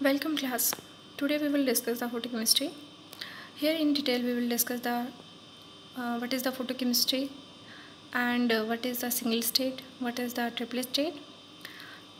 Welcome class. Today we will discuss the photochemistry. Here in detail we will discuss the what is the photochemistry and what is the single state, what is the triplet state,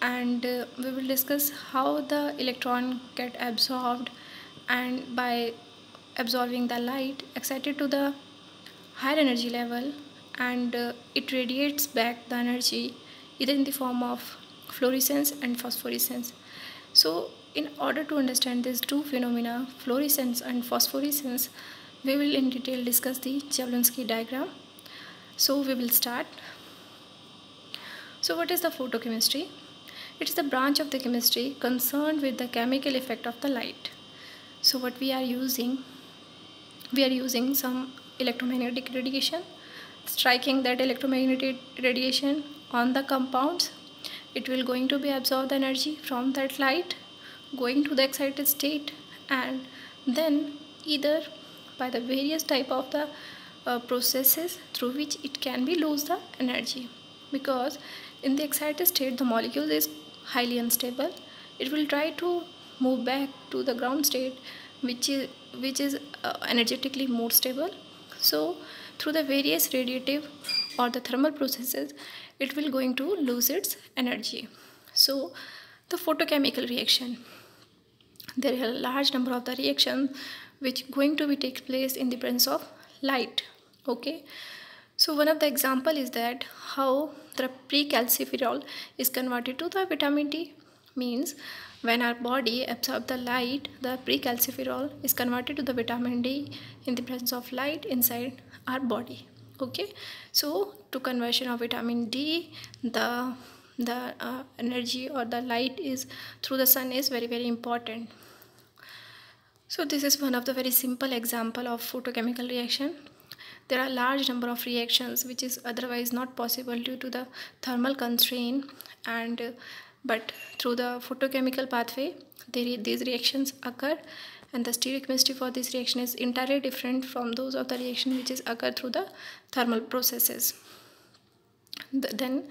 and we will discuss how the electron get absorbed, and by absorbing the light excited to the higher energy level, and it radiates back the energy either in the form of fluorescence and phosphorescence. So in order to understand these two phenomena, fluorescence and phosphorescence, we will in detail discuss the Jablonski diagram. So we will start. So what is the photochemistry? It is the branch of the chemistry concerned with the chemical effect of the light. So what we are using some electromagnetic radiation, striking that electromagnetic radiation on the compounds. It will going to be absorb the energy from that light, going to the excited state, and then either by the various type of the processes through which it can be lose the energy, because in the excited state the molecule is highly unstable. It will try to move back to the ground state, which is energetically more stable. So through the various radiative or the thermal processes, it will going to lose its energy. So the photochemical reaction, there are a large number of the reactions which going to be take place in the presence of light. Okay, so one of the example is that how the precalciferol is converted to the vitamin D. Means when our body absorbs the light, the precalciferol is converted to the vitamin D in the presence of light inside our body. Okay, so to conversion of vitamin D, the energy or the light is through the sun is very important. So this is one of the very simple example of photochemical reaction. There are large number of reactions which is otherwise not possible due to the thermal constraint, and but through the photochemical pathway these reactions occur, and the stereochemistry for this reaction is entirely different from those of the reaction which is occur through the thermal processes. Then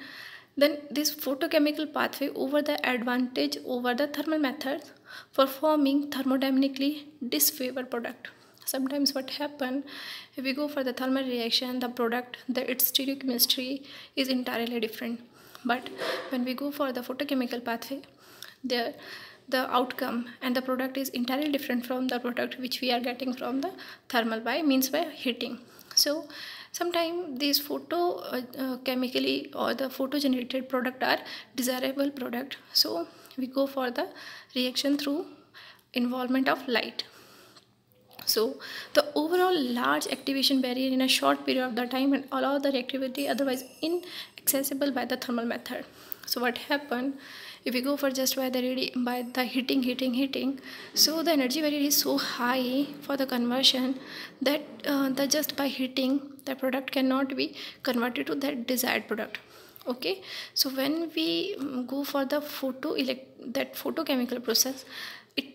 this photochemical pathway over the advantage over the thermal methods for forming thermodynamically disfavored product. Sometimes what happen, if we go for the thermal reaction, the product, its stereochemistry is entirely different. But when we go for the photochemical pathway, the outcome and the product is entirely different from the product which we are getting from the thermal by heating. So sometimes these chemically or the photo generated product are desirable product. So we go for the reaction through involvement of light. So the overall large activation barrier in a short period of the time and allow the reactivity otherwise inaccessible by the thermal method. So what happened, if we go for just by the heating, so the energy barrier is so high for the conversion that just by heating the product cannot be converted to that desired product. Okay, so when we go for the photochemical process,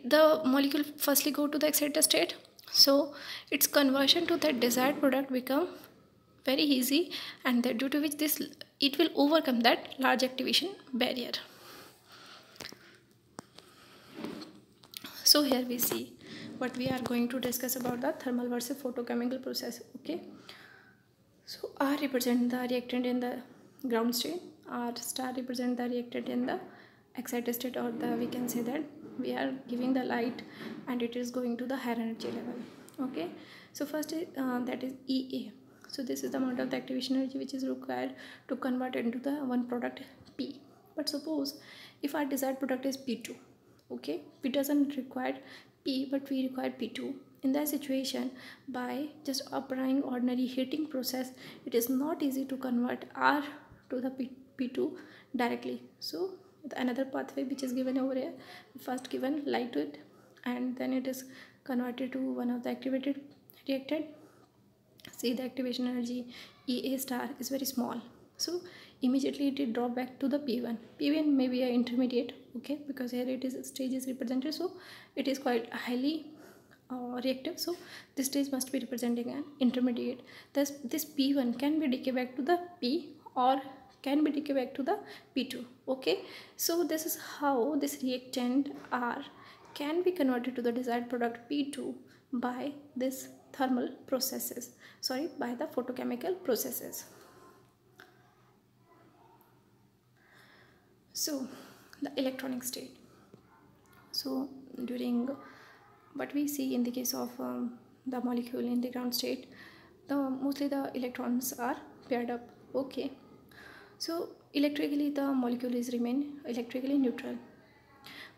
the molecule firstly go to the excited state, so its conversion to that desired product become very easy, and that due to which it will overcome that large activation barrier. So here we see what we are going to discuss about the thermal versus photochemical process. Okay, so R represent the reactant in the ground state, R star represent the reactant in the excited state, or we can say that we are giving the light and it is going to the higher energy level. Okay, so first that is EA. So this is the amount of the activation energy which is required to convert into the one product P. But suppose if our desired product is P2, okay, we doesn't require P but we require P2. In that situation, by just applying ordinary heating process, it is not easy to convert R to the P2 directly. So another pathway which is given over here, first given light to it, and then it is converted to one of the activated reactant. See, the activation energy EA star is very small, so immediately it will drop back to the P1. P1 may be an intermediate, okay, because here it is stage is represented, so it is quite highly reactive, so this stage must be representing an intermediate. Thus this P1 can be decay back to the P or can be decay back to the P2. Okay, so this is how this reactant R can be converted to the desired product P2 by this thermal processes, by the photochemical processes. So the electronic state. So during what we see in the case of the molecule in the ground state, mostly the electrons are paired up. Okay, so electrically the molecule is remain electrically neutral.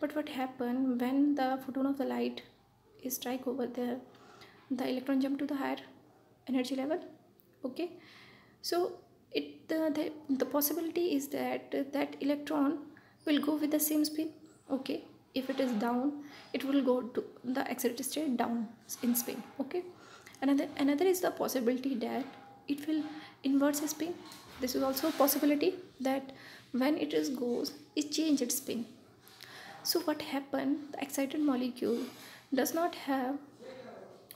But what happens when the photon of the light is strike over there, the electron jump to the higher energy level. Okay, so the possibility is that that electron will go with the same spin. Okay, if it is down, it will go to the excited state down in spin. Okay, another is the possibility that it will inverse spin. This is also a possibility that when it is goes, it change its spin. So what happened, the excited molecule does not have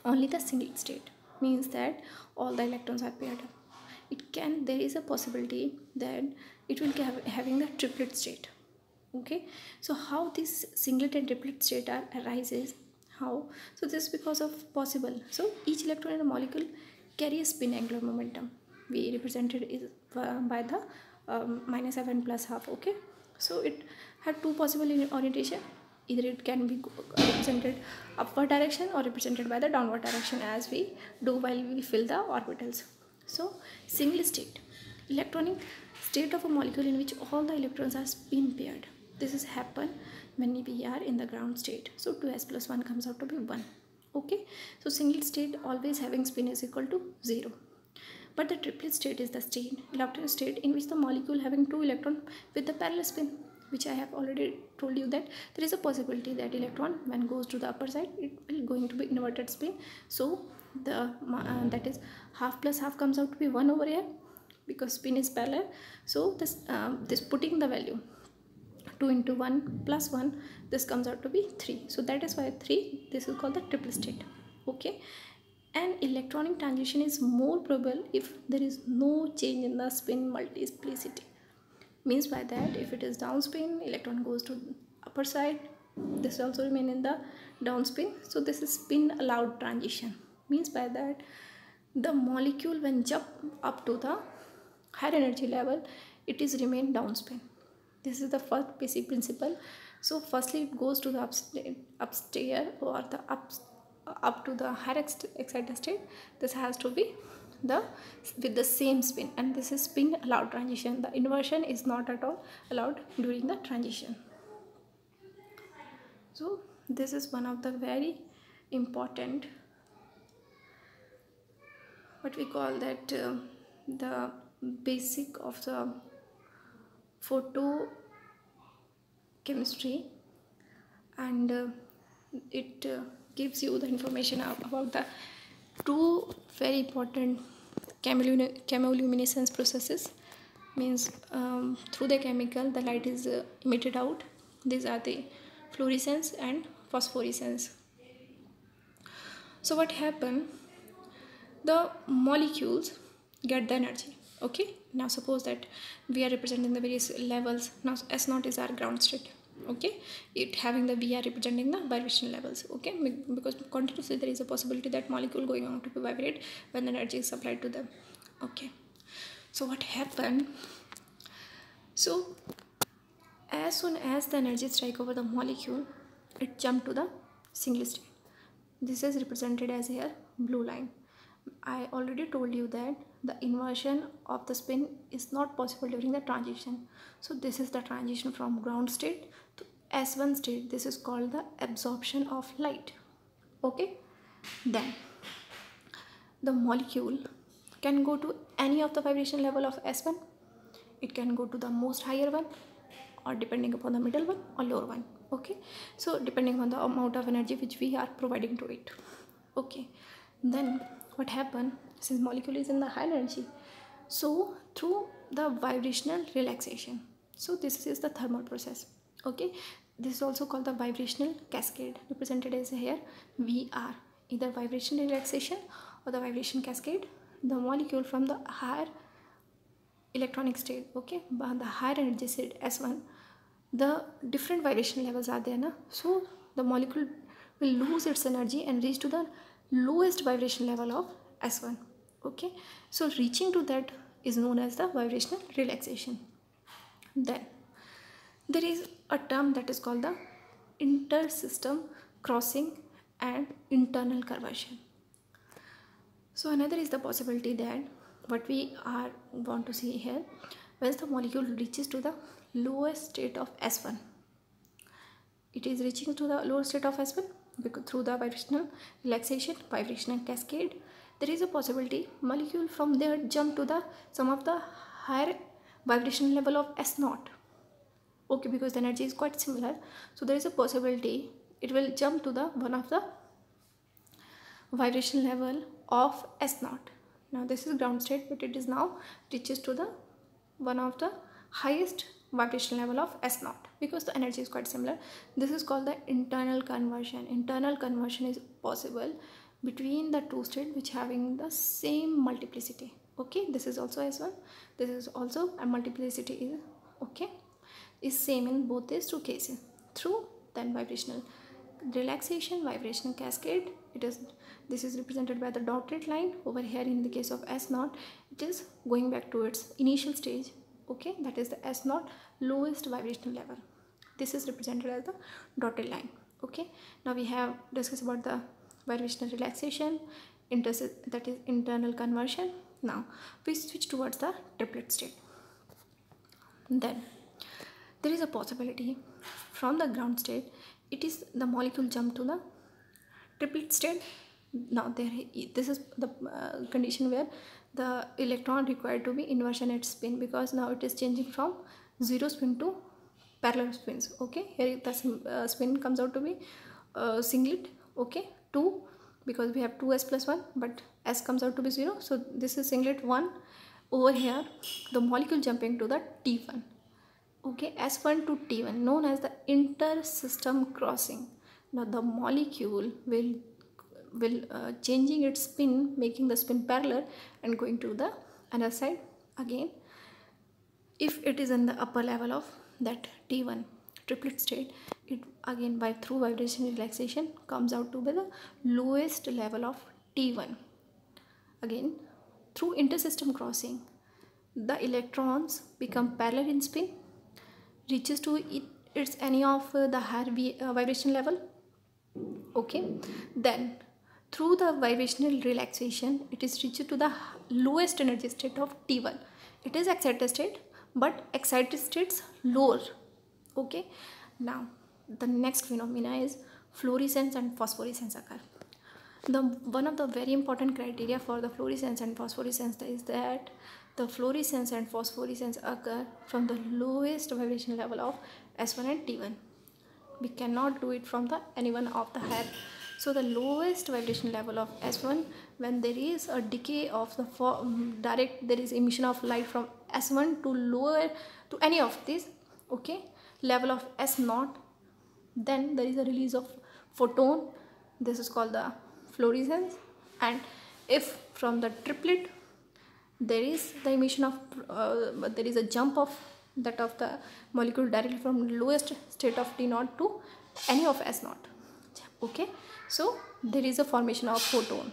only the single state, means that all the electrons are paired up. There is a possibility that it will having the triplet state. Okay, so how this singlet and triplet state arises? How? So this is because of possible. So each electron in a molecule carry a spin angular momentum. We represented is by the minus f and plus half. Okay, so it have two possible orientation. Either it can be represented upward direction or represented by the downward direction, as we do while we fill the orbitals. So single state, electronic state of a molecule in which all the electrons are spin paired. This is happen when we are in the ground state. So 2s plus 1 comes out to be 1. Okay, so single state always having spin is equal to 0. But the triplet state is the electron state in which the molecule having two electron with the parallel spin, which I have already told you that there is a possibility that electron when goes to the upper side, it will going to be inverted spin. So the that is half plus half comes out to be 1 over here, because spin is parallel. So this putting the value 2 into 1 plus 1, this comes out to be 3. So that is why 3, this is called the triplet state. Okay, an electronic transition is more probable if there is no change in the spin multiplicity. Means by that, if it is down spin, electron goes to upper side, this also remain in the down spin. So this is spin allowed transition. Means by that, the molecule when jump up to the higher energy level, it is remain down spin. This is the first basic principle. So firstly it goes to the upstairs or the up to the higher excited state. This has to be with the same spin, and this is spin allowed transition. The inversion is not at all allowed during the transition. So this is one of the very important, what we call that the basic of the photochemistry, and it gives you the information about the two very important chemiluminescence processes. Means through the chemical the light is emitted out. These are the fluorescence and phosphorescence. So what happen, the molecules get the energy. Okay, now suppose that we are representing the various levels. Now S0 is our ground state. Okay, it having the VR representing the vibration levels. Okay, because continuously there is a possibility that molecule going on to vibrate when the energy is supplied to them. Okay, so what happened, so as soon as the energy strike over the molecule, it jump to the single state. This is represented as here blue line. I already told you that the inversion of the spin is not possible during the transition. So this is the transition from ground state to S1 state. This is called the absorption of light. Okay, then the molecule can go to any of the vibration level of S1. It can go to the most higher one, or depending upon the middle one or lower one. Okay, so depending on the amount of energy which we are providing to it. Okay, then what happened, since molecule is in the high energy, so through the vibrational relaxation, so this is the thermal process. Okay, this is also called the vibrational cascade, represented as here VR, either vibration relaxation or the vibration cascade. The molecule from the higher electronic state, okay, the higher energy state S1, the different vibration levels are there, na? So the molecule will lose its energy and reach to the lowest vibration level of S1. Okay, so reaching to that is known as the vibrational relaxation. Then there is a term that is called the intersystem crossing and internal conversion. So another is the possibility that what we are want to see here, once the molecule reaches to the lowest state of S1, it is reaching to the lower state of S1 because through the vibrational relaxation, vibrational cascade, there is a possibility molecule from there jump to the some of the higher vibration level of S0. Okay, because the energy is quite similar, so there is a possibility it will jump to the one of the vibration level of S0. Now this is ground state, but it is now reaches to the one of the highest vibration level of S0 because the energy is quite similar. This is called the internal conversion. Internal conversion is possible between the two states which having the same multiplicity. Okay, this is also S1, this is also a multiplicity is okay, is same in both these two cases. Through then vibrational relaxation, vibrational cascade, this is represented by the dotted line over here. In the case of S0, it is going back to its initial stage. Okay, that is the S0 lowest vibrational level. This is represented as the dotted line. Okay, now we have discussed about the vibrational relaxation, that is internal conversion. Now we switch towards the triplet state. Then there is a possibility from the ground state, it is the molecule jump to the triplet state. Now this is the condition where the electron required to be inversion its spin, because now it is changing from zero spin to parallel spins. Okay, here the spin comes out to be singlet. Okay, 2, because we have 2s plus 1, but s comes out to be 0, so this is singlet 1. Over here the molecule jumping to the T1. Okay, S1 to T1, known as the intersystem crossing. Now the molecule will changing its spin, making the spin parallel and going to the other side again. If it is in the upper level of that T1 triplet state, it again by through vibration relaxation comes out to be the lowest level of T1. Again through intersystem crossing, the electrons become parallel in spin, reaches to its any of the higher vibration level. Okay, then through the vibrational relaxation, it is reached to the lowest energy state of T1. It is excited state, but excited states lower. Okay, now the next phenomena is fluorescence and phosphorescence occur. One of the very important criteria for the fluorescence and phosphorescence is that the fluorescence and phosphorescence occur from the lowest vibration level of S1 and T1. We cannot do it from the any one of the higher. So the lowest vibration level of S1, when there is a decay of the direct, there is emission of light from S1 to lower to any of these, okay, level of S0, then there is a release of photon. This is called the fluorescence. And if from the triplet there is the emission of there is a jump of that of the molecule directly from lowest state of T0 to any of S0. Okay, so there is a formation of photon.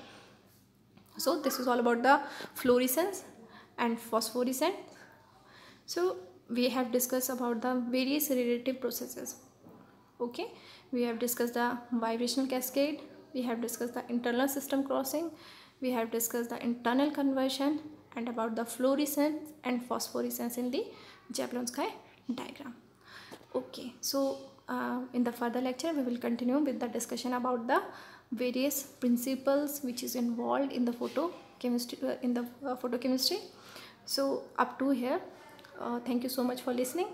So this is all about the fluorescence and phosphorescence. So we have discussed about the various relative processes. Okay, we have discussed the vibrational cascade, we have discussed the internal system crossing, we have discussed the internal conversion, and about the fluorescence and phosphorescence in the Jablonski diagram. Okay, so in the further lecture we will continue with the discussion about the various principles which is involved in the photochemistry. So up to here, thank you so much for listening.